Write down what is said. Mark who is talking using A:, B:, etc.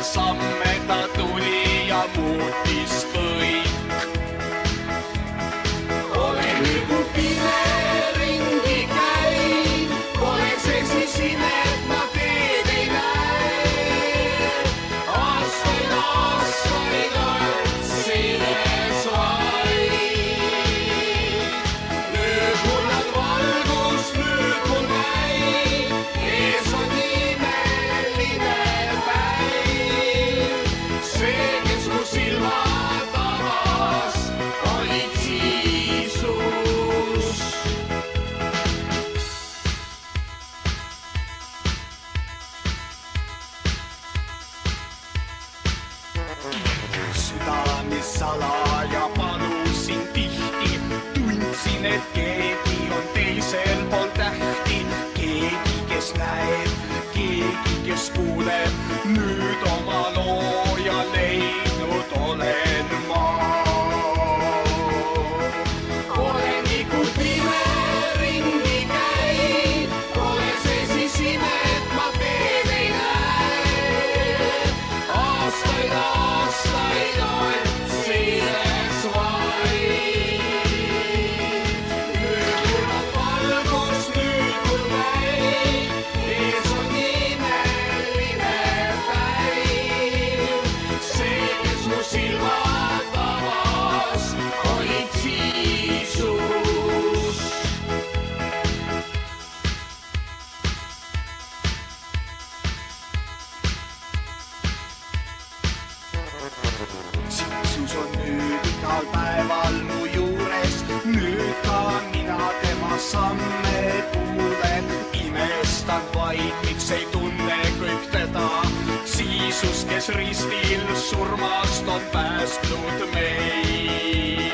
A: samme ta tuli ja muutis kõik. Olen nagu pime ringi käin, pole see siis ime, et ma teed ei näe. Aastaid otsides vaid. Nüüd mul on valgus, nüüd mul näib, ees on imeline päiv. See, kes mu silmad avas, olid Jiisus. Südames salaja palusin tihti, tundsin, et keegi on teisel pool tähti. Keegi, kes näeb, keegi, kes kuuleb, nüüd oma looja leidnud olen ma. Olen nagu pime ringi käin, pole see siis ime, et ma teed ei näe. Aastaid otsides vaid. Nüüd mul on valgus, nüüd mul näib, ees on imeline päiv. See, kes mu silmad avas, olid Jiisus. Jiisus on nüüd igal päeval mu juures, nüüd ka mina tema samme kuulen. Imestan vaid, miks ei tunne kõik teda. Jiisus, kes ristil surmast on päästnud meid.